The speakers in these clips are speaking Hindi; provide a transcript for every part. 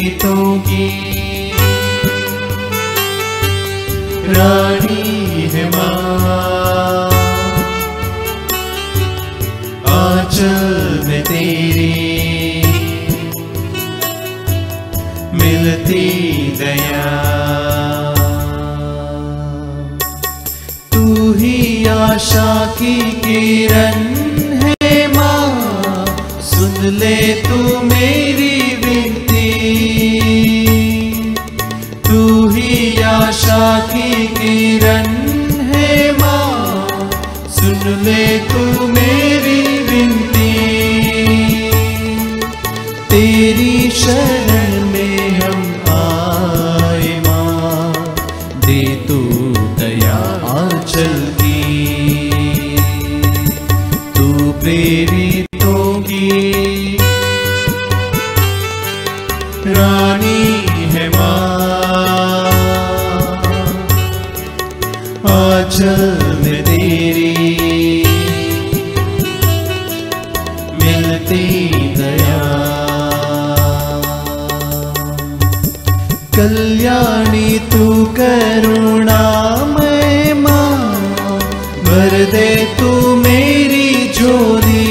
प्रेरितों की रानी है माँ, आंचल में तेरे मिलती दया। तू ही आशा की किरण है माँ, सुन ले तू मेरी विनती। तू ही आशा की किरण है माँ, सुन ले तू मेरी विनती। तेरी शरण में हम आए माँ, दे तू दया आंचल की। तू प्रेरितों की रानी है माँ, आंचल में तेरी मिलती दया। कल्याणी तू करुणामय माँ, भर दे तू मेरी झोली।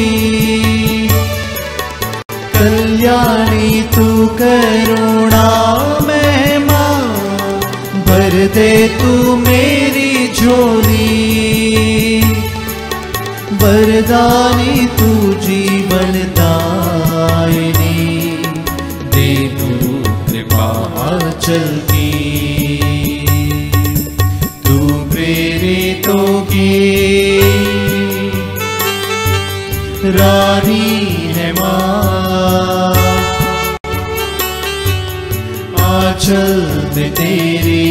कल्याणी तू करुणामय माँ, भर दे तू मेरी झोली। वरदानी तू जीवन दायिनी, दे तू कृपा आंचल की। तू प्रेरितों की रानी है माँ, आंचल में तेरी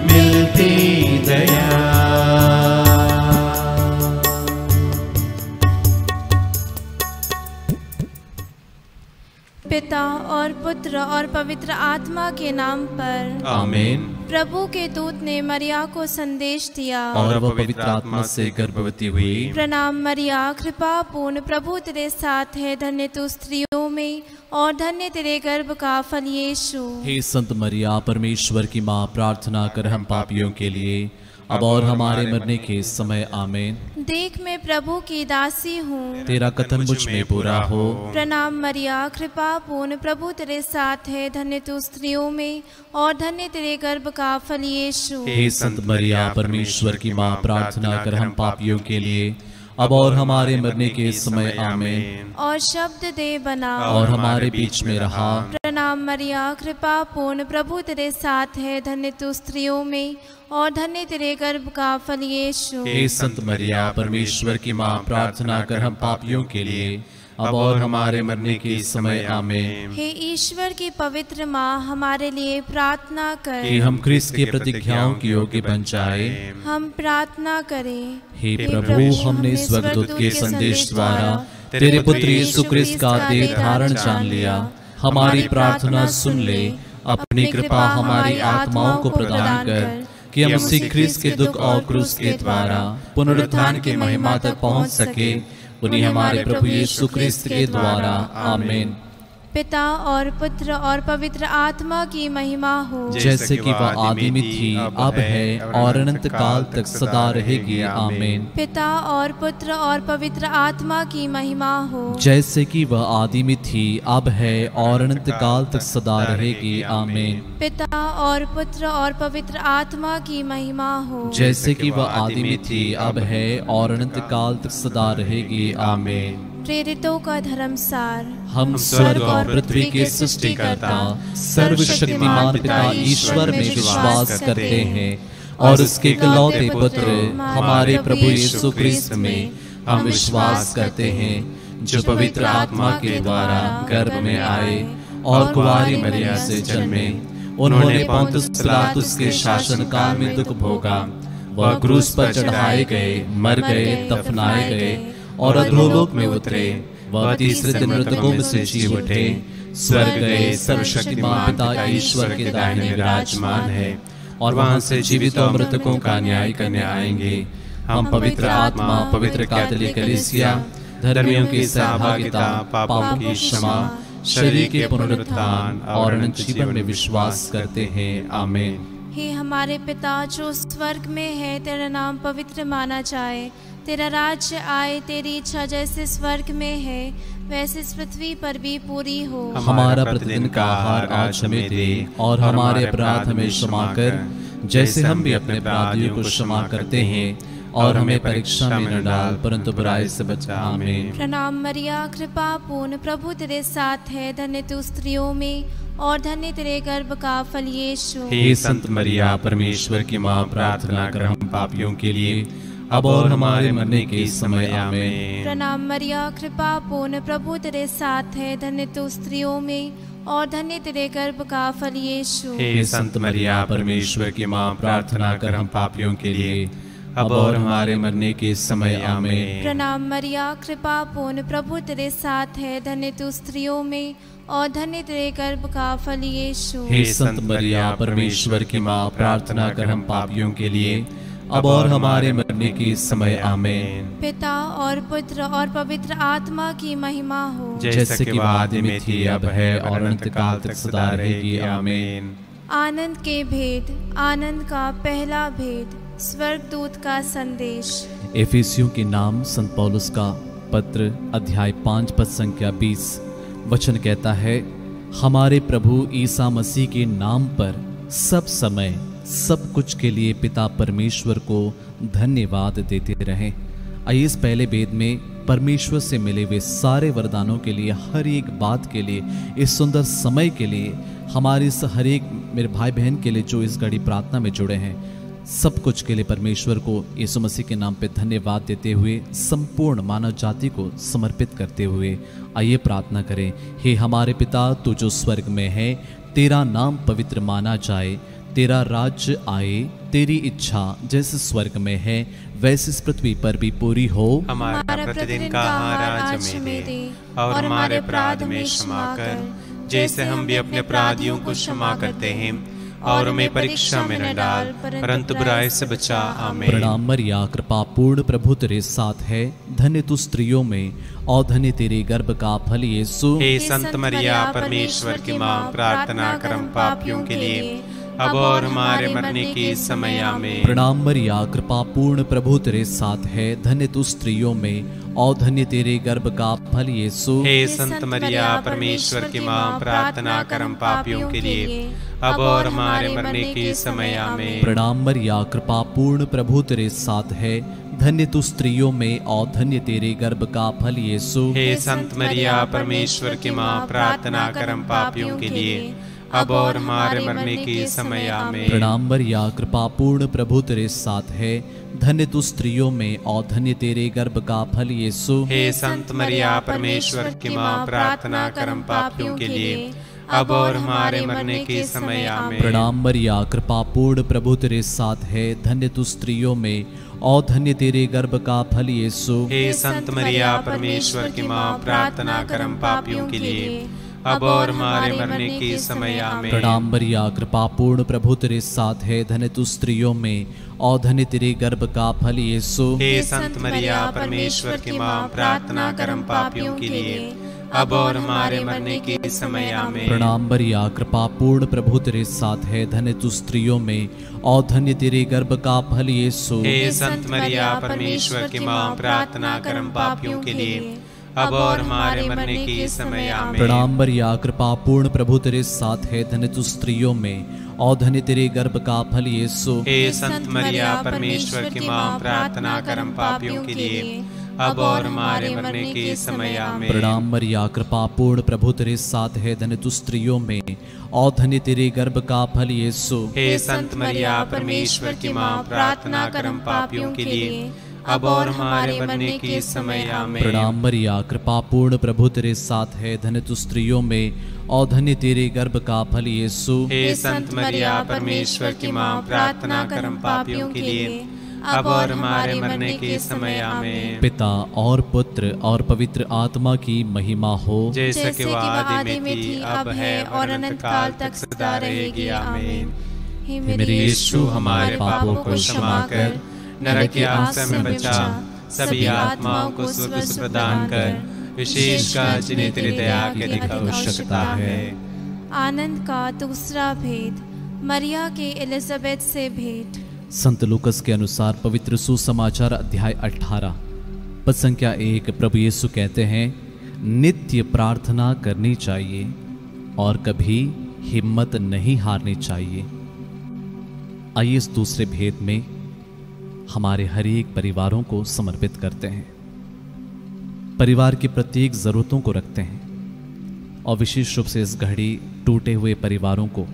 मिलती दया। पिता और पुत्र और पवित्र आत्मा के नाम पर आमीन। प्रभु के दूत ने मरिया को संदेश दिया और वह पवित्र आत्मा से गर्भवती हुई। प्रणाम मरिया, कृपा पूर्ण, प्रभु तेरे साथ है, धन्य तू स्त्रियों में और धन्य तेरे गर्भ का फल यीशु। हे संत मरिया, परमेश्वर की माँ, प्रार्थना कर हम पापियों के लिए अब और हमारे मरने के समय आमीन। देख मैं प्रभु की दासी हूँ, तेरा कथन मुझ में पूरा हो। प्रणाम मरिया, कृपा पूर्ण, प्रभु तेरे साथ है, धन्य तू स्त्रियों में और धन्य तेरे गर्भ का फल यीशु। हे संत मरिया, परमेश्वर की माँ, प्रार्थना कर हम पापियों के लिए अब और हमारे मरने के समय आमीन। और शब्द दे बना और हमारे बीच में रहा। प्रणाम मरिया, कृपा पूर्ण, प्रभु तेरे साथ है, धन्य तू स्त्रियों में और धन्य तेरे गर्भ का फल यीशु। हे संत मरिया, परमेश्वर की माँ, प्रार्थना कर हम पापियों के लिए अब और हमारे मरने के समय आमीन। हे ईश्वर की पवित्र माँ, हमारे लिए प्रार्थना कर कि हम क्रिस्त की प्रतिज्ञाओं की योग्य बन जाए। हम प्रार्थना करें। हे प्रभु, हमने स्वर्गदूत के संदेश द्वारा तेरे पुत्र यीशु क्रिस्त का देह धारण जान लिया। हमारी प्रार्थना सुन ले, अपनी कृपा हमारी आत्माओं को प्रदान कर कि हम उसी क्रिस्त के दुख और क्रूस के द्वारा पुनरुत्थान की महिमा तक पहुंच सके। उन्हीं हमारे प्रभु यीशु क्रिस्त के द्वारा आमीन। पिता और पुत्र और पवित्र आत्मा की महिमा हो, जैसे कि वह आदि में थी, अब है और अनंत काल तक सदा रहेगी आमीन। पिता और पुत्र और पवित्र आत्मा की महिमा हो, जैसे कि वह आदि में थी, अब है और अनंत काल तक सदा रहेगी आमीन। पिता और पुत्र और पवित्र आत्मा की महिमा हो, जैसे कि वह आदि में थी, अब है और अनंत काल तक सदा रहेगी आमीन। प्रेरितों का धर्मसार। हम स्वर्ग और पृथ्वी के सृष्टिकर्ता सर्वशक्तिमान पिता ईश्वर में विश्वास करते हैं और उसके इकलौते पुत्र हमारे प्रभु यीशु क्रिस्त में हम विश्वास करते हैं, जो पवित्र आत्मा के द्वारा गर्भ में आए और कुंवारी मरिया से जन्मे। उन्होंने पोंतुस पिलातुस के शासन काल में दुख भोगा, वह क्रूस पर चढ़ाए गए, मर गए, दफनाए गए और अधोलोक में उतरे। वह तीसरे दिन मृतकों में से जी उठे, स्वर्ग गए, सर्वशक्तिमान पिता ईश्वर के दाहिने विराजमान है और वहां से जीवित और मृतकों का न्याय करने आएंगे। हम पवित्र आत्मा, पवित्र कैथोलिक कलीसिया, धर्मियों की सहभागिता, पापों की क्षमा, शरीर के पुनरुत्थान और अनंत जीवन में विश्वास करते हैं। आमीन। हे हमारे पिता जो स्वर्ग में है, तेरा नाम पवित्र माना जाए, तेरा राज्य आए, तेरी इच्छा जैसे स्वर्ग में है वैसे इस पृथ्वी पर भी पूरी हो। हमारा प्रतिदिन का आहार आज हमें दे, और हमारे अपराध हमें क्षमा कर, जैसे हम भी अपने अपराधियों को क्षमा करते हैं, और हमें परीक्षा में न डाल, परंतु बुराई से बचा। आमीन। प्रणाम मरिया, कृपा पूर्ण, प्रभु तेरे साथ है, धन्य तू स्त्रियों में और धन्य तेरे गर्भ का फल यीशु। हे संत मरिया, परमेश्वर की माँ, प्रार्थना कर हम पापियों के लिए, अब और हमारे मरने के समय। आमीन। प्रणाम मरिया, कृपा पूर्ण, प्रभु तेरे साथ है, धन्य तू स्त्रियों में और धन्य तेरे गर्भ का फल यीशु। हे संत मरिया, परमेश्वर की माँ, प्रार्थना कर हम पापियों के लिए, अब और हमारे मरने के समय। आमीन। प्रणाम मरिया, कृपा पूर्ण, प्रभु तेरे साथ है, धन्य तू स्त्रियों में और धन्य तेरे गर्भ का फल यीशु। हे संत मरिया, परमेश्वर की माँ, प्रार्थना कर हम पापियों के लिए, अब और हमारे मरने के समय। आमीन। पिता और पुत्र और पवित्र आत्मा की महिमा हो, जैसे कि आदि में थी, अब है और अनंत काल तक सदा रहेगी। आमीन। आनंद के भेद। आनंद का पहला भेद, स्वर्गदूत का संदेश। एफेसियों के नाम संत पौलुस का पत्र, अध्याय 5 पद संख्या 20। वचन कहता है, हमारे प्रभु ईसा मसीह के नाम पर सब समय सब कुछ के लिए पिता परमेश्वर को धन्यवाद देते रहें। आइए इस पहले भेद में परमेश्वर से मिले हुए सारे वरदानों के लिए, हर एक बात के लिए, इस सुंदर समय के लिए, हमारे इस हर एक मेरे भाई बहन के लिए जो इस घड़ी प्रार्थना में जुड़े हैं, सब कुछ के लिए परमेश्वर को यीशु मसीह के नाम पे धन्यवाद देते हुए संपूर्ण मानव जाति को समर्पित करते हुए आइए प्रार्थना करें। हे हमारे पिता, तू जो स्वर्ग में है, तेरा नाम पवित्र माना जाए, तेरा राज्य आए, तेरी इच्छा जैसे स्वर्ग में है वैसे इस पृथ्वी पर भी पूरी हो। हमारा प्रतिदिन का आहार आज हमें दे, और हमारे अपराध में क्षमा कर, जैसे हम भी अपने अपराधियों को क्षमा करते हैं, और हमें परीक्षा में न डाल, परंतु बुराई से बचा। आमीन। प्रणाम मरिया, कृपा पूर्ण, प्रभु तेरे साथ है, धन्य तू स्त्रियों में और धन्य तेरे गर्भ का फल यीशु। हे संत मरिया, परमेश्वर की माँ, प्रार्थना कर हम पापियों के लिए, अब और हमारे मरने के समय। आमीन। प्रणाम मरिया, कृपा पूर्ण, प्रभु तेरे साथ है, धन्य तू स्त्रियों में और धन्य तेरे गर्भ का फल यीशु। हे संत मरिया, परमेश्वर की माँ, प्रार्थना कर हम पापियों के लिए, अब और हमारे मरने के समय। आमीन। प्रणाम मरिया, कृपा पूर्ण, प्रभु तेरे साथ है, धन्य तू स्त्रियों में और धन्य तेरे गर्भ का फल यीशु। हे संत मरिया, परमेश्वर की माँ, प्रार्थना कर हम पापियों के लिए, अब और हमारे मरने के समय। आमीन। प्रणाम मरिया, कृपा पूर्ण, प्रभु तेरे साथ है, धन्य तू स्त्रियों में और धन्य तेरे गर्भ का फल यीशु। हे संत मरिया, परमेश्वर की माँ, प्रार्थना कर हम पापियों के लिए, अब और हमारे मरने के समय। आमीन। प्रणाम मरिया, कृपा पूर्ण, प्रभु तेरे साथ है, धन्य तू स्त्रियों में और धन्य तेरे गर्भ का फल यीशु। हे संत मरिया, परमेश्वर की माँ, प्रार्थना कर हम पापियों के लिए, अब और हमारे मरने के समय। आमीन। प्रणाम मरिया, कृपा पूर्ण, प्रभु तेरे साथ है, धन्य तू स्त्रियों में और धन्य तेरे गर्भ का फल यीशु। हे संत मरिया, परमेश्वर की माँ, प्रार्थना कर हम पापियों के लिए, अब और हमारे मरने के समय। आमीन। प्रणाम मरिया, कृपा पूर्ण, प्रभु तेरे साथ है, धन्य तू स्त्रियों में और धन्य तेरे गर्भ का फल यीशु। हे संत मरिया, परमेश्वर की माँ, प्रार्थना कर हम पापियों के लिए, अब और हमारे मरने के समय। आमीन। प्रणाम मरिया, कृपा पूर्ण, प्रभु तेरे साथ है, धन्य तू स्त्रियों में और धन्य तेरे गर्भ का फल यीशु। हे संत मरिया, परमेश्वर की माँ, प्रार्थना कर हम पापियों के लिए, अब और हमारे मरने के समय। आमीन। प्रणाम मरिया, कृपा पूर्ण, प्रभु तेरे साथ है, धन्य तू स्त्रियों में और धन्य तेरे गर्भ का फल यीशु। हे संत मरिया, परमेश्वर की माँ, प्रार्थना कर हम पापियों के लिए, अब और हमारे मरने के समय। आमीन। प्रणाम मरिया, कृपा पूर्ण, प्रभु तेरे साथ है, धन्य तू स्त्रियों में और धन्य तेरे गर्भ का फल यीशु। हे संत मरिया, परमेश्वर की माँ, प्रार्थना कर हम पापियों के लिए, अब और हमारे मरने के समय। आमीन। पिता और पुत्र और पवित्र आत्मा की महिमा हो, जैसे कि वो आदि में थी, अब है और अनंत काल तक सदा रहेगी। आमीन। हे मेरे यीशु, हमारे पापों को क्षमा कर, नरक की आग से हमें बचा, सभी आत्माओं को स्वर्ग से प्रदान कर, विशेषकर जिन्हें तेरी दया की अधिक आवश्यकता है। आनंद का दूसरा भेद, मरिया के एलिजाबेथ से भेंट। संत लूकस के अनुसार पवित्र सुसमाचार अध्याय 18 पद संख्या 1, प्रभु यीशु कहते हैं, नित्य प्रार्थना करनी चाहिए और कभी हिम्मत नहीं हारनी चाहिए। आइए इस दूसरे भेद में हमारे हर एक परिवारों को समर्पित करते हैं, परिवार की प्रत्येक जरूरतों को रखते हैं और विशेष रूप से इस घड़ी टूटे हुए परिवारों को,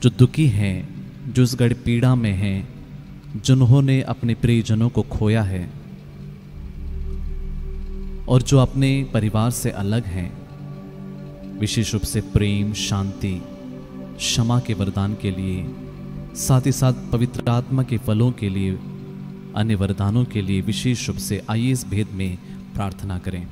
जो दुखी हैं, जो इस घड़ी पीड़ा में हैं, जिन्होंने अपने प्रियजनों को खोया है और जो अपने परिवार से अलग हैं, विशेष रूप से प्रेम, शांति, क्षमा के वरदान के लिए, साथ ही साथ पवित्र आत्मा के फलों के लिए, अन्य वरदानों के लिए विशेष रूप से आइए इस भेद में प्रार्थना करें।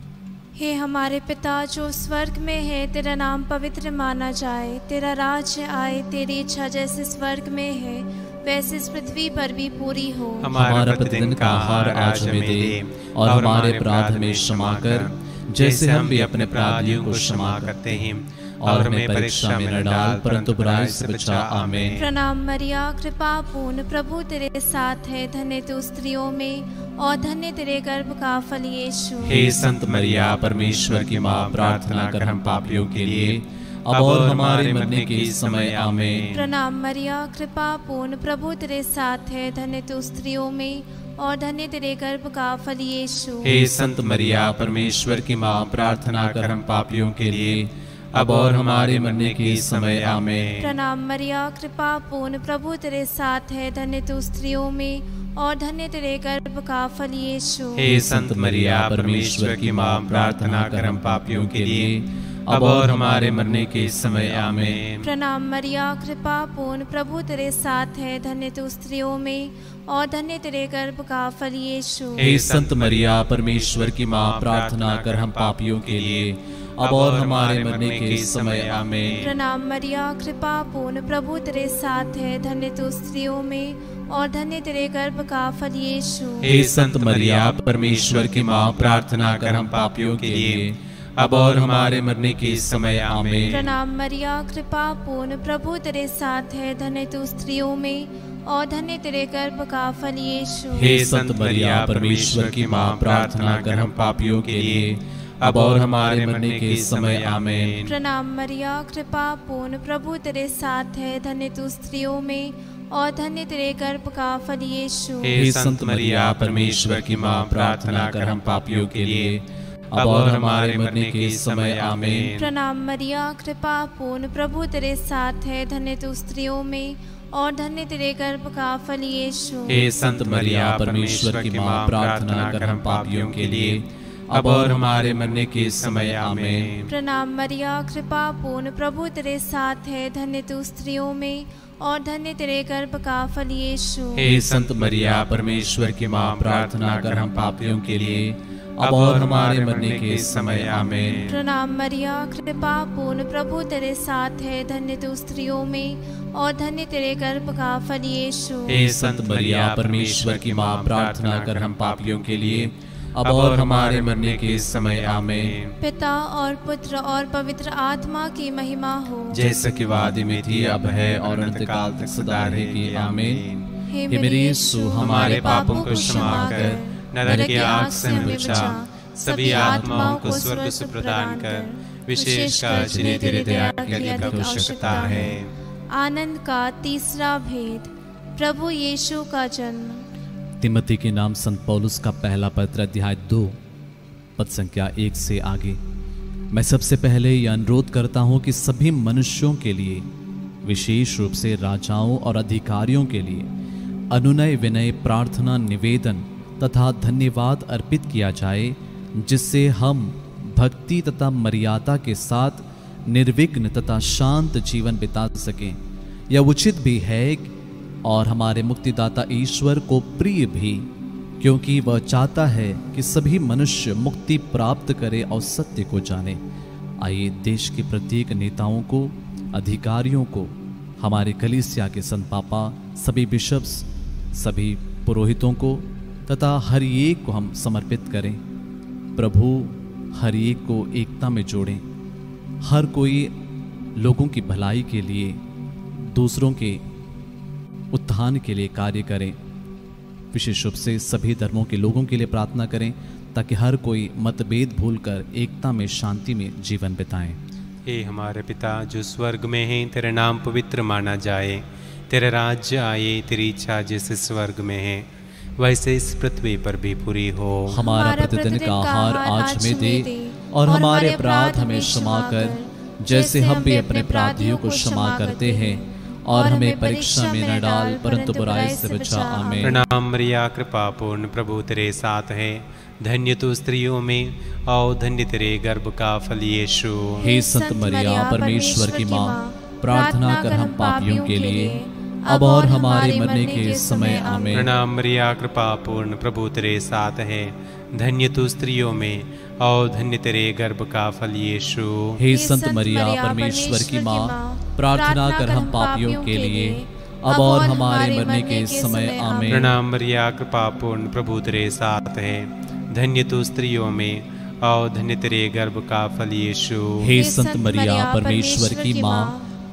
हे हमारे पिता जो स्वर्ग में है, तेरा नाम पवित्र माना जाए, तेरा राज्य आए, तेरी इच्छा जैसे स्वर्ग में है वैसे इस पृथ्वी पर भी पूरी हो। हमारा प्रतिदिन का आहार आज हमें दे और हमारे अपराध में क्षमा कर, जैसे हम भी अपने अपराधियों को क्षमा करते हैं, और हमें परीक्षा में न डाल परंतु बुराई से बचा। आमीन। प्रणाम मरिया, कृपा पूर्ण, प्रभु तेरे साथ है, धन्य तू स्त्रियों में और धन्य तेरे गर्भ का फल यीशु। हे संत मरिया, परमेश्वर की माँ, प्रार्थना कर हम पापियों के लिए अब और हमारे मरने के समय। आमीन। प्रणाम मरिया, कृपा पूर्ण, प्रभु तेरे साथ है, धन्य तू स्त्रियों में और धन्य तेरे गर्भ का फल यीशु। हे संत मरिया, परमेश्वर की माँ, प्रार्थना कर हम पापियों के लिए अब और हमारे मरने के समय। आमीन। प्रणाम मरिया, कृपा पूर्ण, प्रभु तेरे साथ है, धन्य तू स्त्रियों में और धन्य तेरे गर्भ का फल यीशु। हे संत मरिया, परमेश्वर की माँ, प्रार्थना कर हम पापियों के लिए अब और हमारे मरने के समय। आमीन। प्रणाम मरिया, कृपा पूर्ण, प्रभु तेरे साथ है, धन्य तू स्त्रियों में और धन्य तेरे गर्भ का फल यीशु। हे संत मरिया, परमेश्वर की माँ, प्रार्थना कर हम पापियों के लिए अब और हमारे मरने के समय। आमीन। प्रणाम मरिया, कृपा पूर्ण, प्रभु तेरे साथ है, धन्य तू स्त्रियों में और धन्य तेरे गर्भ का फल यीशु। हे संत मरिया, परमेश्वर की माँ, प्रार्थना कर हम पापियों के लिए अब और हमारे मरने के समय। आमीन। प्रणाम मरिया, कृपा पूर्ण, प्रभु तेरे साथ है, धन्य तू स्त्रियों में और धन्य तेरे गर्भ का फल यीशु। हे संत मरिया, परमेश्वर की माँ, प्रार्थना कर हम पापियों के लिए अब और हमारे मरने के समय। आमीन। प्रणाम मरिया, कृपा पूर्ण, प्रभु तेरे साथ है, धन्य तू स्त्रियों में और धन्य तेरे गर्भ का फल यीशु। हे संत मरिया, परमेश्वर की माँ, प्रार्थना कर हम पापियों के लिए अब और हमारे मरने के समय। आमीन। प्रणाम मरिया, कृपा पूर्ण, प्रभु तेरे साथ है, धन्य तू स्त्रियों में और धन्य तेरे गर्भ का फल यीशु। हे संत मरिया, परमेश्वर की माँ, प्रार्थना कर हम पापियों के लिए अब और हमारे मरने के समय। आमीन। प्रणाम मरिया, कृपा पूर्ण, प्रभु तेरे साथ है, धन्य तू स्त्रियों में और धन्य तेरे गर्भ का फल यीशु। हे संत मरिया, परमेश्वर की माँ, प्रार्थना कर हम पापियों के लिए अब और हमारे मरने के समय। आमीन। प्रणाम मरिया, कृपा पूर्ण, प्रभु तेरे साथ है, धन्य तू स्त्रियों में और धन्य तेरे गर्भ का फल यीशु। हे संत मरिया, परमेश्वर की माँ, प्रार्थना कर हम पापियों के लिए अब और हमारे मरने के समय। आमीन। पिता और पुत्र और पवित्र आत्मा की महिमा हो, जैसे कि वादी में थी, अब है और अनंतकाल तक सदा रहेगी। आमीन। हे मेरे यीशु, हमारे पापों को क्षमा कर, नरक की आग से हमें बचा, सभी आत्माओं को स्वर्ग से प्रदान कर, विशेषकर जिन्हें तेरे दया की अधिक आवश्यकता है। आनंद का तीसरा भेद, प्रभु यीशु का जन्म। तिमोथी के नाम संत पौलुस का पहला पत्र अध्याय 2 पद संख्या 1 से आगे। मैं सबसे पहले यह अनुरोध करता हूं कि सभी मनुष्यों के लिए, विशेष रूप से राजाओं और अधिकारियों के लिए अनुनय विनय, प्रार्थना, निवेदन तथा धन्यवाद अर्पित किया जाए, जिससे हम भक्ति तथा मर्यादा के साथ निर्विघ्न तथा शांत जीवन बिता सकें। यह उचित भी है और हमारे मुक्तिदाता ईश्वर को प्रिय भी, क्योंकि वह चाहता है कि सभी मनुष्य मुक्ति प्राप्त करें और सत्य को जाने। आइए देश के प्रत्येक नेताओं को, अधिकारियों को, हमारे कलीसिया के संत पापा, सभी बिशप्स, सभी पुरोहितों को, तथा हर एक को हम समर्पित करें। प्रभु हर एक को एकता में जोड़ें, हर कोई लोगों की भलाई के लिए, दूसरों के उत्थान के लिए कार्य करें। विशेष रूप से सभी धर्मों के लोगों के लिए प्रार्थना करें ताकि हर कोई मतभेद भूलकर एकता में, शांति में जीवन बिताएं। हे हमारे पिता जो स्वर्ग में है, तेरा नाम पवित्र माना जाए, तेरा राज्य आए, तेरी इच्छा जैसे स्वर्ग में है वैसे इस पृथ्वी पर भी पूरी हो। हमारा प्रतिदिन का आहार आज हमें दे और हमारे अपराध हमें क्षमा कर जैसे हम भी अपने अपराधियों को क्षमा करते हैं, और हमें परीक्षा में न डाल परंतु बुराई से बचा। आमीन। प्रणाम मरिया, कृपा पूर्ण प्रभु तेरे साथ है, धन्य तू स्त्रियों में और धन्य तेरे गर्भ का फल यीशु। हे संत मरिया परमेश्वर की माँ, प्रार्थना कर हम पापियों के लिए अब और हमारे मरने के समय। आमीन। प्रणाम मरिया, कृपा पूर्ण प्रभु तेरे साथ है, धन्य तू स्त्रियों में और धन्य तेरे गर्भ का फल यीशु। हे संत मरिया परमेश्वर की माँ, प्रार्थना कर हम पापियों के लिए अब और हमारे मरने के समय। आमीन। प्रणाम मरिया, कृपा पूर्ण प्रभु तेरे साथ है, धन्य तू स्त्रियों में और धन्य तेरे गर्भ का फल यीशु। हे संत मरिया परमेश्वर की माँ,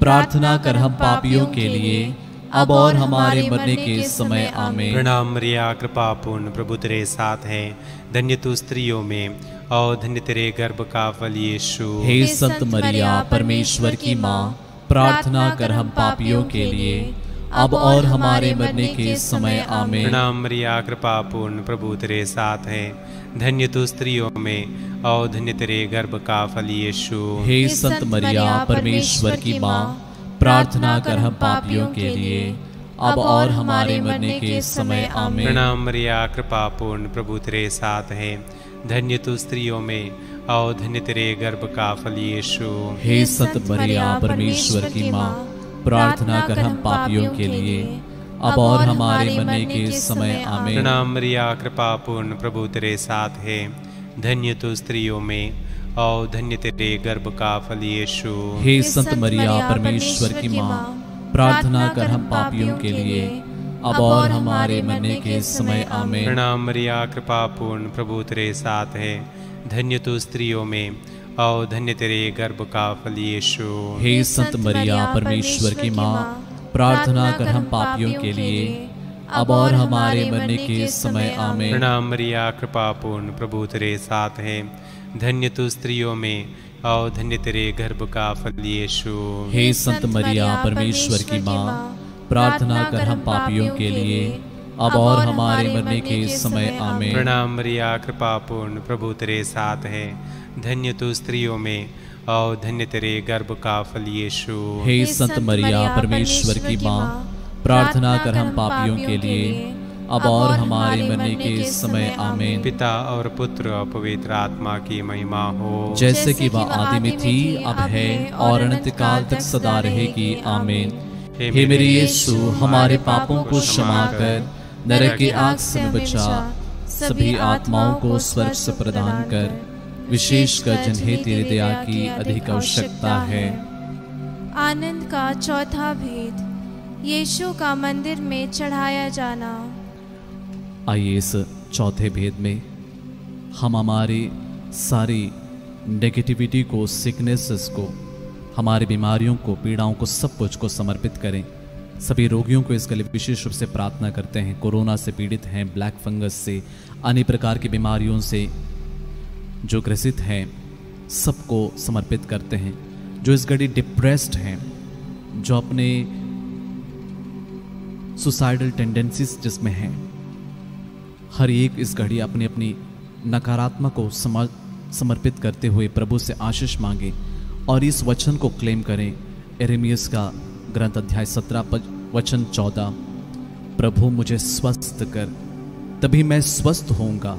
प्रार्थना कर हम पापियों के लिए अब और हमारे मरने के समय। आमीन। प्रणाम मरिया, कृपा पूर्ण प्रभु तेरे साथ है, धन्य तू स्त्रियों में और धन्य तेरे गर्भ का फल यीशु। हे संत मरिया परमेश्वर की माँ, प्रार्थना कर हम पापियों के लिए अब और हमारे मरने के समय। आमीन। प्रणाम मरिया, कृपा पूर्ण प्रभु तेरे साथ है, धन्य तू स्त्रियों में और धन्य तेरे गर्भ का फल यीशु। हे संत मरिया परमेश्वर की माँ, प्रार्थना कर हम पापियों के लिए अब और हमारे मरने के समय। आमीन। प्रणाम मरिया, कृपा पूर्ण प्रभु तेरे साथ है, धन्य तू स्त्रियों में और धन्य तेरे गर्भ का फल यीशु। हे संत मरिया परमेश्वर की माँ, प्रार्थना कर हम पापियों के लिए अब और हमारे मरने के समय। आमीन। प्रणाम मरिया, कृपा पूर्ण प्रभु तेरे साथ है, धन्य तू स्त्रियों में और धन्य तेरे गर्भ का फल यीशु। हे संत मरिया परमेश्वर की माँ, प्रार्थना कर हम पापियों के लिए अब और हमारे मरने के समय। आमीन। प्रणाम मरिया, कृपा पूर्ण प्रभु तेरे साथ है, धन्य तू स्त्रियों में और धन्य तेरे गर्भ का फल यीशु। हे संत मरिया परमेश्वर की माँ, प्रार्थना कर हम पापियों के लिए अब और हमारे मरने के समय। आमीन। प्रणाम मरिया, कृपा पूर्ण प्रभु तेरे साथ है, धन्य तू स्त्रियों में और धन्य तेरे गर्भ का फल यीशु। हे संत मरिया परमेश्वर की माँ, प्रार्थना कर हम पापियों के लिए अब और हमारे मरने के समय। आमीन। प्रणाम मरिया, कृपा पूर्ण प्रभु तेरे साथ है, धन्य तू स्त्रियों में और धन्य तेरे गर्भ का फल यीशु। हे संत मरिया परमेश्वर की माँ, प्रार्थना कर हम पापियों के लिए अब और हमारे मरने के समय। आमीन। पिता और पुत्र और पवित्र आत्मा की महिमा हो, जैसे कि वह आदि में थी, अब है और अनंत काल तक सदा रहेगी। आमीन। हे मेरे यीशु, हमारे पापों को क्षमा कर, नरक की आग से बचा, सभी आत्माओं को स्वर्ग से प्रदान कर, विशेषकर जिन्हें तेरी दया की अधिक आवश्यकता है। आनंद का चौथा भेद, यीशु का मंदिर में चढ़ाया जाना। आइए इस चौथे भेद में हम हमारी सारी नेगेटिविटी को, सिकनेसेस को, हमारी बीमारियों को, पीड़ाओं को, सब कुछ को समर्पित करें। सभी रोगियों को इसके लिए विशेष रूप से प्रार्थना करते हैं। कोरोना से पीड़ित हैं, ब्लैक फंगस से, अन्य प्रकार की बीमारियों से जो ग्रसित हैं, सबको समर्पित करते हैं। जो इस घड़ी डिप्रेस्ड हैं, जो अपने सुसाइडल टेंडेंसीज जिसमें हैं, हर एक इस घड़ी अपनी अपनी नकारात्मक को समर्पित करते हुए प्रभु से आशीष मांगे और इस वचन को क्लेम करें। यिर्मयाह का ग्रंथ अध्याय 17 वचन 14, प्रभु मुझे स्वस्थ कर तभी मैं स्वस्थ होऊंगा,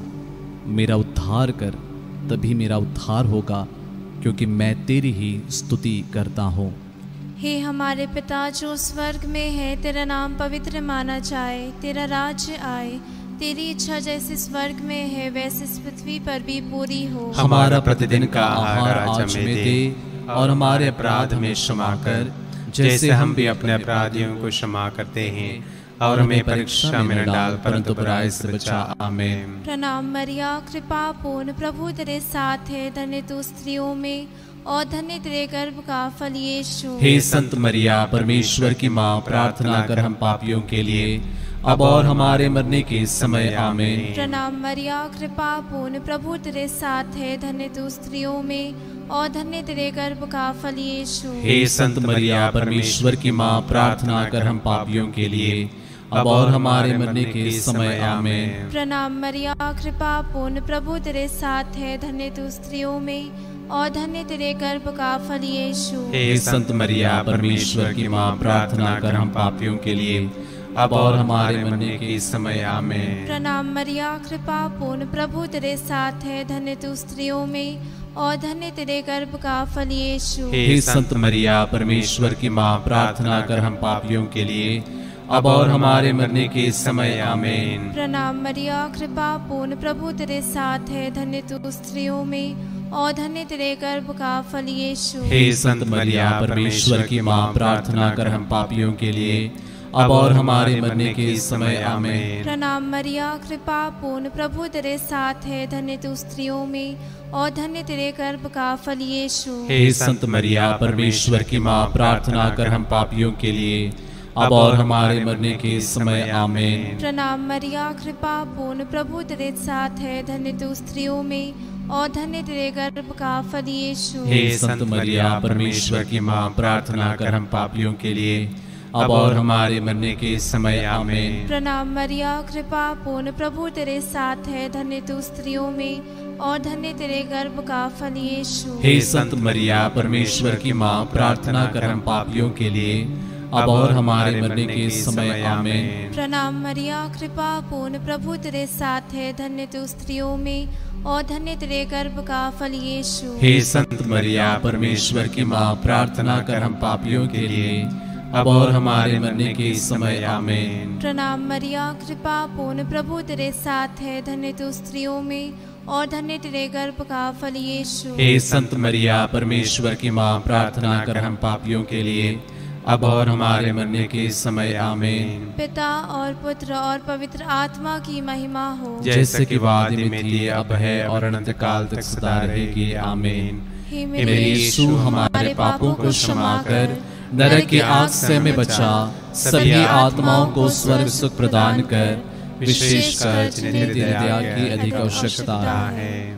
मेरा उद्धार कर तभी मेरा उद्धार होगा, क्योंकि मैं तेरी ही स्तुति करता हूँ। हे हमारे पिता जो स्वर्ग में है, तेरा नाम पवित्र माना जाए, तेरा राज्य आए, तेरी इच्छा जैसे स्वर्ग में है वैसे इस पृथ्वी पर भी पूरी हो। हमारा प्रतिदिन का आहार आज हमें दे और हमारे अपराध में क्षमा कर, जैसे हम भी अपने अपराधियों को क्षमा करते हैं, और हमें परीक्षा में न डाल परंतु बुराई से बचा। आमीन। प्रणाम मरिया, कृपा पूर्ण, प्रभु तेरे साथ है, धन्य तू स्त्रियों में और धन्य तेरे गर्भ का फल यीशु। हे संत मरिया, परमेश्वर की माँ, प्रार्थना कर हम पापियों के लिए अब और हमारे मरने के समय। आमीन। प्रणाम मरिया, कृपा पूर्ण, प्रभु तेरे साथ है, धन्य तू स्त्रियों में और धन्य तेरे गर्भ का फल यीशु। हे संत मरिया, परमेश्वर की माँ, प्रार्थना कर हम पापियों के लिए अब और हमारे मरने के समय। आमीन। प्रणाम मरिया, कृपा पूर्ण, प्रभु तेरे साथ है, धन्य तू स्त्रियों में और धन्य तेरे गर्भ का फल यीशु। हे संत मरिया, परमेश्वर की माँ, प्रार्थना कर हम पापियों के लिए अब और हमारे मरने के समय। आमीन। प्रणाम मरिया, कृपा पूर्ण, प्रभु तेरे साथ है, धन्य तू स्त्रियों में और धन्य तेरे गर्भ का फल यीशु। हे संत मरिया, परमेश्वर की माँ, प्रार्थना कर हम पापियों के लिए अब और हमारे मरने के समय। आमीन। प्रणाम मरिया, कृपा पूर्ण, प्रभु तेरे साथ है, धन्य तू स्त्रियों में और धन्य तेरे गर्भ का फल यीशु। हे संत मरिया, परमेश्वर की माँ, प्रार्थना कर हम पापियों के लिए अब और हमारे मरने के समय। आमीन। प्रणाम मरिया, कृपा पूर्ण, प्रभु तेरे साथ है, धन्य तू स्त्रियों में और धन्य तेरे गर्भ का फल यीशु। हे संत मरिया, परमेश्वर की माँ, प्रार्थना कर हम पापियों के लिए अब और हमारे मरने के समय। आमीन। प्रणाम मरिया, कृपा पूर्ण, प्रभु तेरे साथ है, धन्य तू स्त्रियों में और धन्य तेरे गर्भ का फल यीशु। हे संत मरिया, परमेश्वर की माँ, प्रार्थना कर हम पापियों के लिए अब और हमारे मरने के समय। आमीन। प्रणाम मरिया, कृपा पूर्ण, प्रभु तेरे साथ है, धन्य तू स्त्रियों में और धन्य तेरे गर्भ का फल यीशु। हे संत मरिया, परमेश्वर की माँ, प्रार्थना कर हम पापियों के लिए अब और हमारे मरने के समय। आमीन। प्रणाम मरिया, कृपा पूर्ण, प्रभु तेरे साथ है, धन्य तू स्त्रियों में और धन्य तेरे गर्भ का फल यीशु। हे संत मरिया, परमेश्वर की माँ, प्रार्थना कर हम पापियों के लिए अब और हमारे मरने के समय। आमीन। प्रणाम मरिया, कृपा पूर्ण, प्रभु तेरे साथ है, धन्य तू स्त्रियों में और धन्य तेरे गर्भ का फल यीशु। हे संत मरिया, परमेश्वर की माँ, प्रार्थना कर हम पापियों के लिए अब और हमारे मरने के समय। आमीन। पिता और पुत्र और पवित्र आत्मा की महिमा हो, जैसे कि वादी में थी, अब है और अनंत काल तक सदा रहेगी। आमीन। हे मेरे यीशु, हमारे पापों को क्षमा कर नरक की आग से हमें बचा, सभी आत्माओं को स्वर्ग सुख प्रदान कर, विशेषकर जिन्हें तेरी दया की अधिक आवश्यकता है।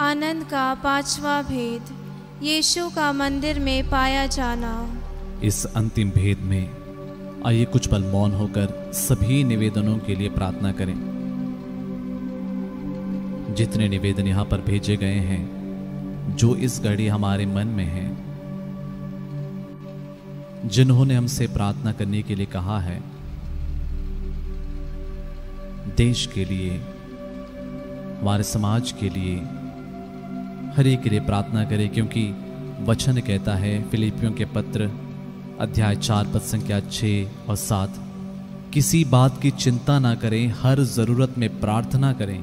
आनंद का पांचवा भेद, यीशु का मंदिर में पाया जाना। इस अंतिम भेद में आइए कुछ पल मौन होकर सभी निवेदनों के लिए प्रार्थना करें। जितने निवेदन यहाँ पर भेजे गए हैं, जो इस घड़ी हमारे मन में हैं, जिन्होंने हमसे प्रार्थना करने के लिए कहा है, देश के लिए, हमारे समाज के लिए, हर एक के लिए प्रार्थना करें, क्योंकि वचन कहता है फिलिपियों के पत्र अध्याय 4 पद संख्या 6 और 7, किसी बात की चिंता ना करें, हर जरूरत में प्रार्थना करें,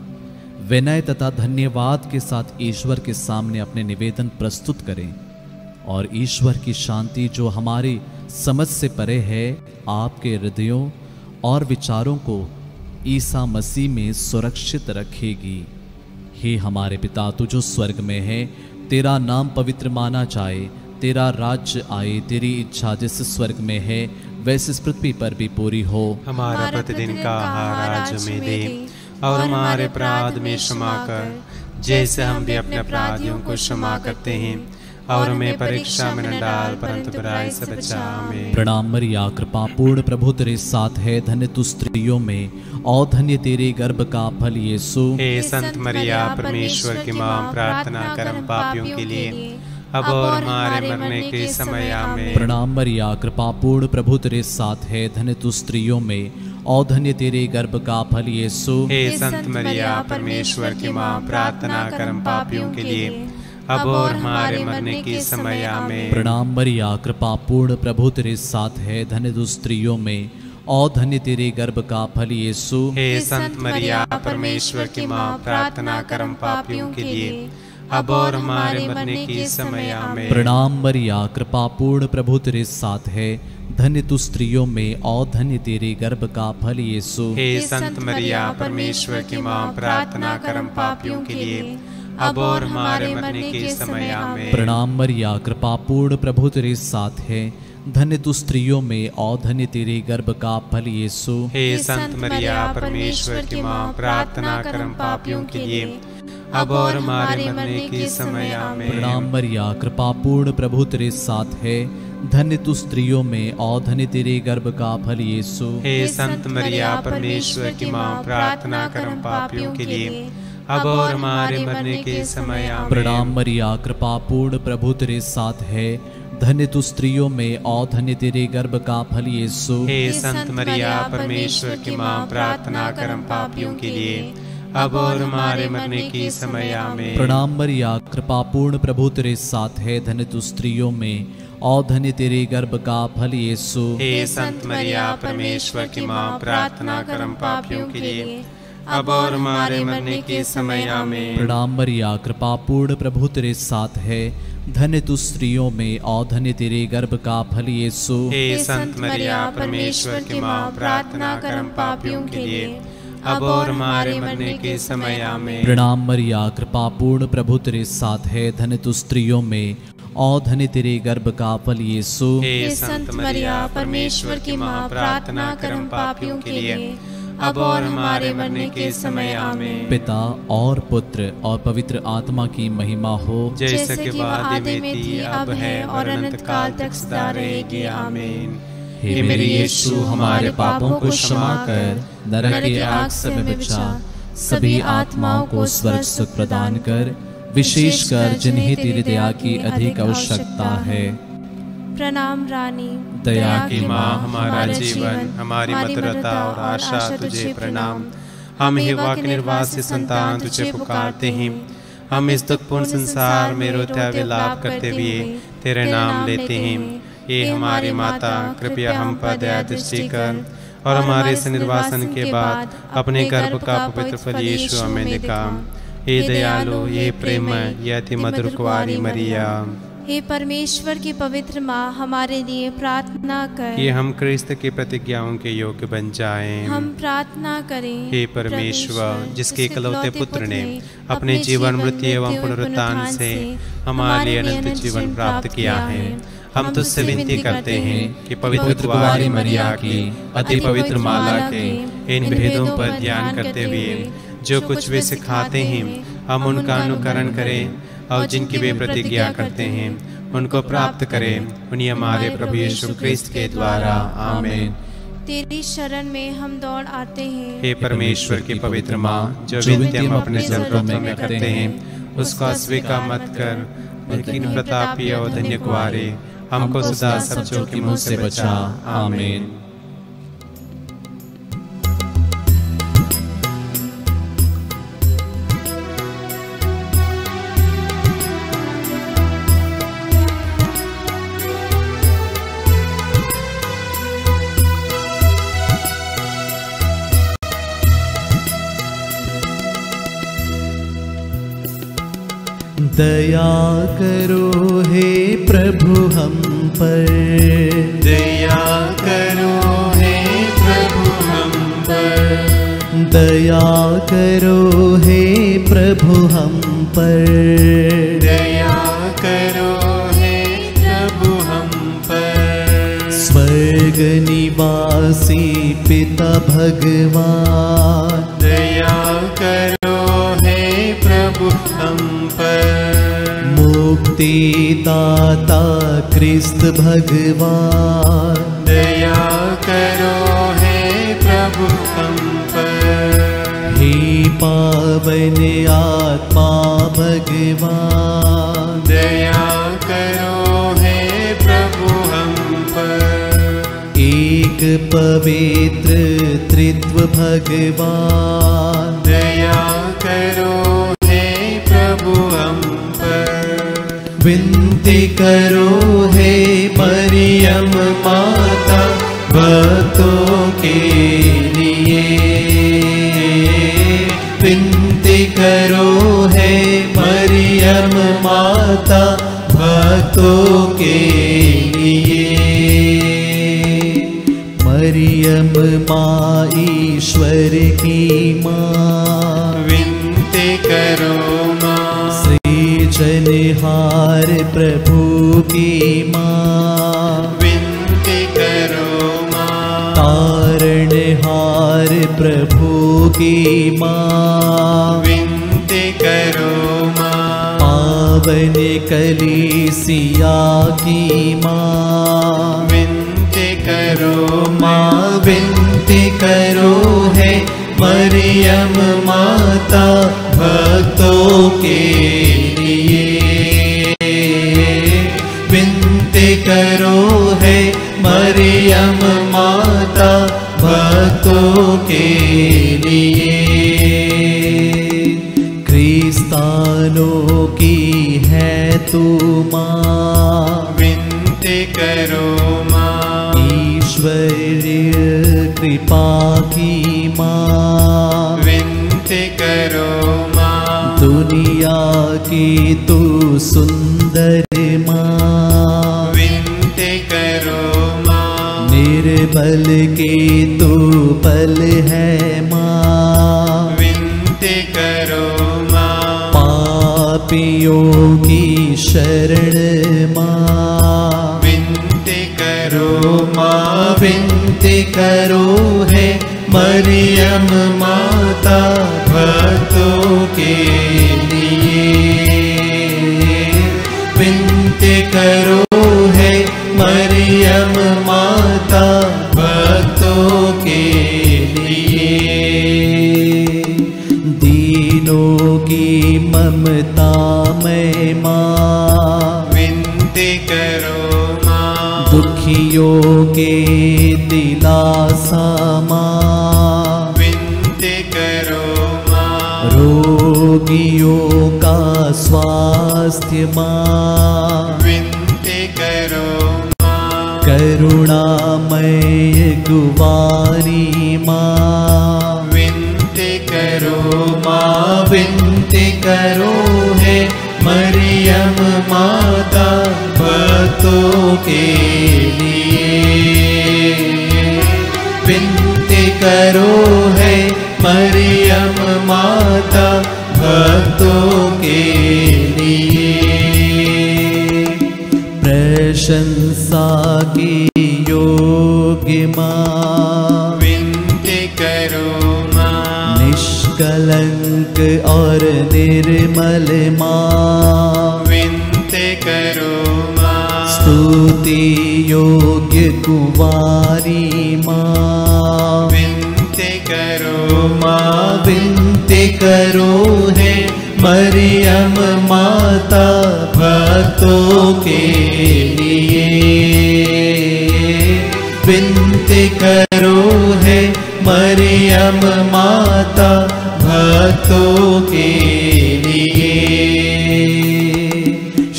विनय तथा धन्यवाद के साथ ईश्वर के सामने अपने निवेदन प्रस्तुत करें, और ईश्वर की शांति जो हमारी समझ से परे है, आपके हृदयों और विचारों को ईसा मसीह में सुरक्षित रखेगी। हे हमारे पिता, तू जो स्वर्ग में है, तेरा नाम पवित्र माना जाए, तेरा राज्य आए, तेरी इच्छा जैसे स्वर्ग में है वैसे इस पृथ्वी पर भी पूरी हो। हमारा प्रतिदिन का आहार आज हमें दे और हमारे अपराध में क्षमा कर, जैसे हम भी अपने अपराधियों को क्षमा करते हैं, और हमें परीक्षा में न डाल परंतु बुराई से बचा। आमीन। प्रणाम मरिया, कृपा पूर्ण, प्रभु तेरे साथ है, धन्य तू स्त्रियों में और धन्य तेरे गर्भ का फल यीशु। हे संत मरिया, परमेश्वर की माँ, प्रार्थना कर हम पापियों के लिए अब और हमारे मरने के समय। आमीन। प्रणाम मरिया, कृपा पूर्ण, प्रभु तेरे साथ है, धन्य तू स्त्रियों में और धन्य तेरे गर्भ का फल यीशु। हे संत मरिया, परमेश्वर की माँ, प्रार्थना कर हम पापियों के लिए अब और हमारे मरने के समय। आमीन। प्रणाम मरिया, कृपा पूर्ण, प्रभु तेरे साथ है, धन्य तू स्त्रियों में और धन्य तेरे गर्भ का फल यीशु। हे संत मरिया, परमेश्वर की माँ, प्रार्थना कर हम पापियों के लिए अब और हमारे मरने के समय आमीन। प्रणाम मरिया, कृपा पूर्ण, प्रभु तेरे साथ है। धन्य तू स्त्रियों में और धन्य तेरे गर्भ का फल यीशु। हे संत मरिया, परमेश्वर की माँ, प्रार्थना कर हम पापियों के लिए, अब और हमारे मरने के समय आमीन। प्रणाम मरिया, कृपा पूर्ण, प्रभु तेरे साथ है। धन्य तू स्त्रियों में और धन्य तेरे गर्भ का फल यीशु। हे संत मरिया, परमेश्वर की माँ, प्रार्थना कर हम पापियों के लिए, अब और हमारे मरने के समय आमीन। प्रणाम मरिया, कृपा पूर्ण, प्रभु तेरे साथ है। धन्य तू स्त्रियों में और धन्य तेरे गर्भ का फल यीशु। हे संत मरिया, परमेश्वर की माँ, प्रार्थना कर हम पापियों के लिए, अब और हमारे मरने के समय आमीन। प्रणाम मरिया, कृपा पूर्ण, प्रभु तेरे साथ है। धन्य तू स्त्रियों में और धन्य तेरे गर्भ का फल यीशु। हे संत मरिया, परमेश्वर की माँ, प्रार्थना कर हम पापियों के लिए, अब और हमारे मरने के समय आमीन। प्रणाम मरिया, कृपा पूर्ण, प्रभु तेरे साथ है। धन्य तू स्त्रियों में और धन्य तेरे गर्भ का फल यीशु। हे संत मरिया, परमेश्वर की माँ, प्रार्थना कर हम पापियों के लिए, अब और हमारे मरने के समय आमीन। प्रणाम मरिया, कृपा पूर्ण, प्रभु तेरे साथ है। धन्य तू स्त्रियों में और धन्य तेरे गर्भ का फल यीशु। हे संत मरिया, परमेश्वर की माँ, प्रार्थना कर हम पापियों के लिए, अब और हमारे मरने के समय आमीन। प्रणाम मरिया, कृपा पूर्ण, प्रभु तेरे साथ है। धन्य तू स्त्रियों में और धन्य तेरे गर्भ का फल यीशु। हे संत मरिया, परमेश्वर की माँ, प्रार्थना कर हम पापियों के लिए, अब और हमारे मरने के समय आमीन। पिता और पुत्र और पवित्र आत्मा की महिमा हो, जैसे कि आदि में थी, अब है और अनंत काल तक सदा रहेगी आमीन। हे मेरे यीशु, हमारे पापों को क्षमा कर, नरक की आग से हमें बचा, सभी आत्माओं को स्वर्ग सुख प्रदान कर, विशेषकर जिन्हें तेरी दया की अधिक आवश्यकता है। प्रणाम रानी, दया की माँ, हमारा जीवन, हमारी मधुरता और आशा तुझे प्रणाम। हम हिवा के निर्वासी संतान तुझे पुकारते हैं। हम इस दुखपूर्ण संसार में रोते विलाप करते हुए तेरे नाम लेते हैं। ये हमारी माता, कृपया हम पर दया दृष्टि कर और हमारे इस निर्वासन के बाद अपने गर्भ का पवित्र फल यीशु हमें दिखा। हे दयालु, ये प्रेम, ये अति मधुर कुंवारी मरिया, हे परमेश्वर की पवित्र माँ, हमारे लिए प्रार्थना कर कि हम क्रिस्त की प्रतिज्ञाओं के योग्य बन जाएं। हम प्रार्थना करें। हे परमेश्वर, जिसके इकलौते पुत्र ने अपने जीवन, मृत्यु एवं पुनरुत्थान से हमारे लिए अनंत जीवन प्राप्त किया है, हम तुझसे विनती करते हैं कि पवित्र कुंवारी मरिया की अति पवित्र माला के इन भेदों पर ध्यान करते हुए जो कुछ वे सिखाते हैं, हम उनका अनुकरण करें और जिनकी वे प्रतिज्ञा करते हैं उनको प्राप्त करें, उन्हीं हमारे प्रभु यीशु क्रिस्त के द्वारा। आमीन। तेरी शरण में हम दौड़ आते हैं। हे परमेश्वर की पवित्र माँ, जो विनती हम अपने जरूरतों में करते हैं उसको अस्वीकार मत कर, लेकिन प्रतापी और धन्य कुंवारे हमको सदा सब जोखिमों से बचा। आमीन। दया करो हे प्रभु हम पर, दया करो हे प्रभु हम पर, दया करो हे प्रभु हम पर, दया करो हे प्रभु हम पर। स्वर्ग निवासी पिता भगवान, दया करो हे प्रभु हम पर। मुक्ति दाता क्रिस्त भगवान, दया करो हे प्रभु हम पर। हे पावन आत्मा भगवान, दया करो हे प्रभु हम पर। एक पवित्र त्रित्व भगवान, दया करो हे प्रभु हम पर। विनती करो हे मरियम माता भक्तों के लिए, विनती करो हे मरियम माता भक्तों के लिए। मरियम माँ ईश्वर की माँ, विनती करो माँ। सृजनहार प्रभु की माँ, विनती करो माँ। तारणहार प्रभु की माँ, विनती करो माँ। पावन कलीसिया की माँ, विनती करो माँ विनती करो है मरियम माता भक्तों के लिए। विनती करो है मरियम माता भक्तों के लिए। क्रिस्तानों की है तू माँ, विनती करो माँ। ईश्वरीय कृपा की माँ, विनती करो माँ। दुनिया की तू सुंदर माँ, विनती करो माँ। निर्बल की तू बल है माँ, विनती करो माँ। पापियों की शरण माँ, विनती करो माँ विनती करो है मरियम माता भक्तों के लिए। विनती करो है मरियम माता भक्तों के लिए। दीनों की ममता में माँ, विनती करो माँ। दुखियों के दिलासा माँ, विनती करो माँ। रोगियों का स्वास्थ्य माँ, विनती करो माँ। करुणामय गुवारी माँ, विनती करो माँ विनती करो है मरियम माता भक्तों के लिए। विनती करो है मरियम माता भक्तों के लिए। प्रशंसा की योग्य माँ, विनती करो माँ। निष्कलंक और निर्मल माँ, विनती करो माँ। स्तुति योग्य कुंवारी माँ, विनती करो माँ विनती करो है मरियम माता भक्तों के लिए। विनती करो है मरियम माता भक्तों के लिए।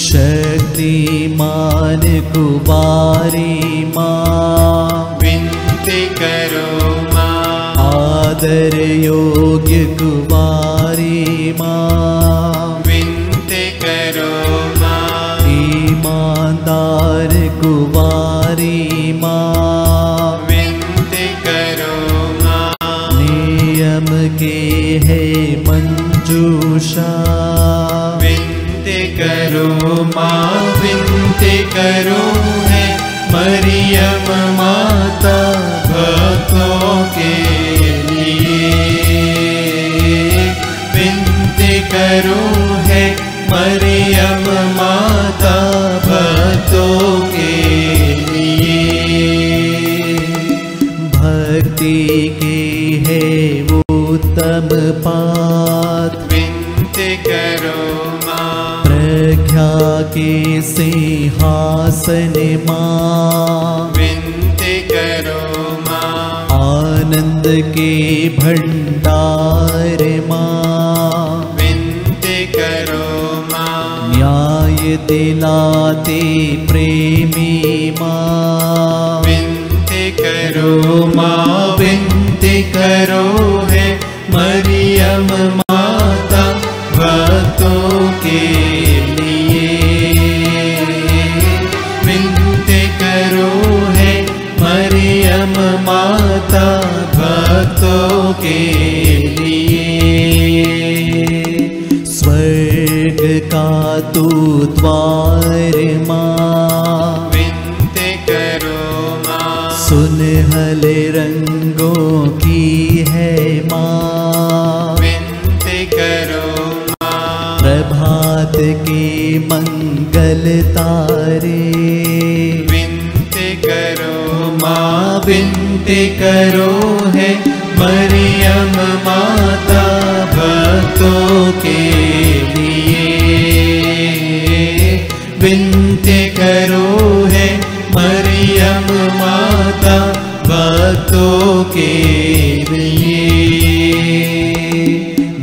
शक्तिमान कुवारी माँ, विनती करो माँ। आदर योग्य कुवारी माँ, विनती करो माँ। ईमानदार कुवारी माँ, विनती करो माँ। नियम के है मंजूषा, विनती करो माँ विनती करो है मरियम माता भक्तों के लिए। विनती करो है मरियम माता भक्तों के लिए। भक्ति की है वो उत्तम पात, विनती करो माँ। प्रज्ञा के सिंहासन माँ, विनती करो माँ। आनंद के भंडार माँ, विनती करो माँ। न्याय दिलाते प्रेमी माँ, विनती करो माँ विनती करो है मरियम माता भक्तों के लिए। सुनहले रंगों की है माँ, विनती करो माँ। प्रभात के मंगल तारे, विनती करो माँ विनती करो है मरियम माता भक्तों के लिए। विनती करो है मरियम माता भक्तों के लिए।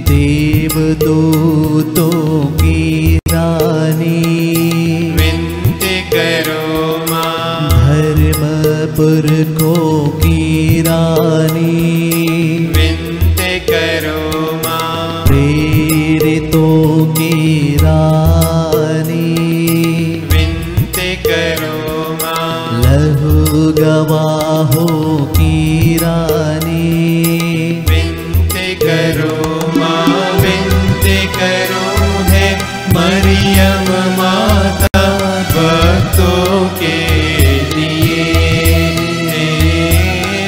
देवदूतों की रानी, विनती करो माँ। धर्म पुरखों की रानी, विनती करो माँ। प्रेरितों की रानी, विनती करो माँ। लहू गवाहों की रानी, विनती करो माँ। विनती करो है मरियम माता भक्तों के लिए।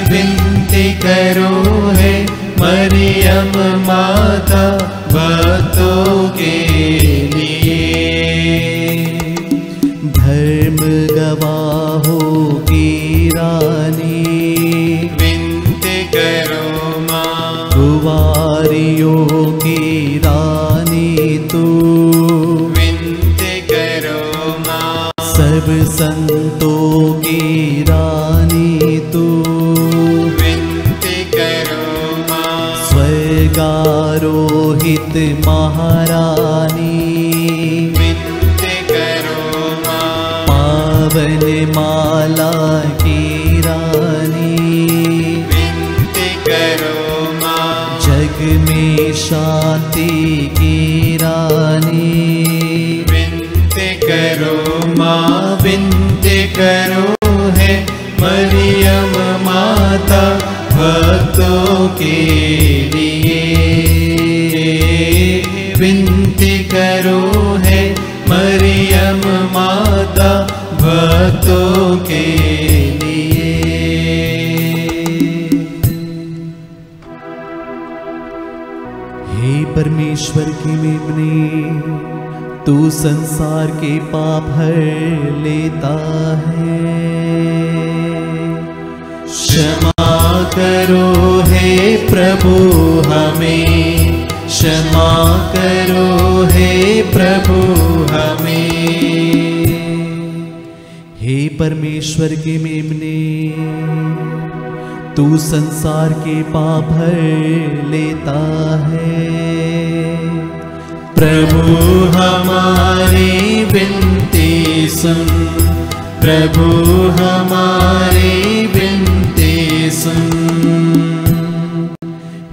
विनती करो है मरियम माता भक्तों के लिए। धर्म गवाहों की रानी, विनती करो माँ। कुंवारियों की रानी तू, विनती करो माँ। सब संतों की रानी तू, विनती करो माँ। स्वर्गारोहित महारानी, विनती करो माँ। पावन माला की रानी, विनती करो माँ। जग में शांति की रानी, विनती करो माँ। विनती करो है मरियम माता भक्तों के लिए। विनती करो है मरियम माता भक्तों के लिए। हे परमेश्वर की मेमने, तू संसार के पाप हर लेता है। क्षमा करो हे प्रभु हमें, क्षमा करो हे प्रभु हमें। हे परमेश्वर के मेमने, तू संसार के पाप भर लेता है। प्रभु हमारी विनती सुन, प्रभु हमारी विनती सुन।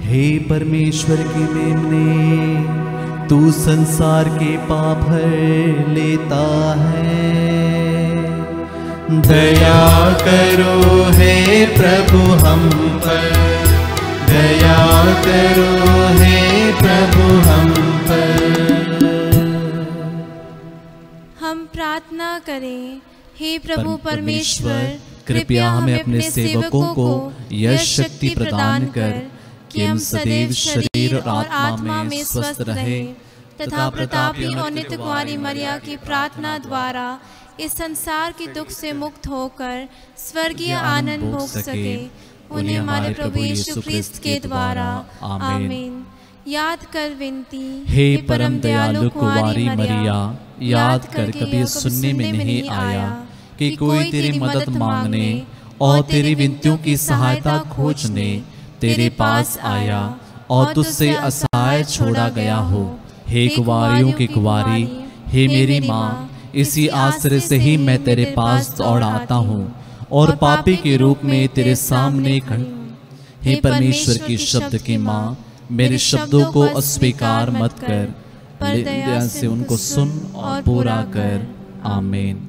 हे परमेश्वर की मेमने, तू संसार के पाप भर लेता है। दया करो हे प्रभु हम पर, दया करो हे प्रभु हम पर। हम प्रार्थना करें। हे प्रभु परमेश्वर, कृपया हमें अपने सेवकों को यह शक्ति प्रदान कर कि हम सदैव शरीर और आत्मा में स्वस्थ रहे तथा प्रतापी और नित्य कुमारी मरिया की प्रार्थना द्वारा इस संसार के दुख से मुक्त होकर स्वर्गीय आनंद भोग सके। उन्हें हमारे प्रभु यीशु ख्रिस्त के द्वारा आमीन। याद कर विनती। हे परम दयालु कुंवारी मरिया, याद कर कभी सुनने में नहीं आया कि कोई तेरी मदद मांगने और तेरी विनतियों की सहायता खोजने तेरे पास आया और तुझसे असहाय छोड़ा गया हो। हे कुंवारियों की कुंवारी, हे मेरी माँ, इसी आश्रय से ही मैं तेरे पास दौड़ आता हूँ और पापी के रूप में तेरे सामने खड़ा। हे परमेश्वर की शब्द की माँ, मेरे शब्दों को अस्वीकार मत कर, दया से उनको सुन और पूरा कर। आमीन।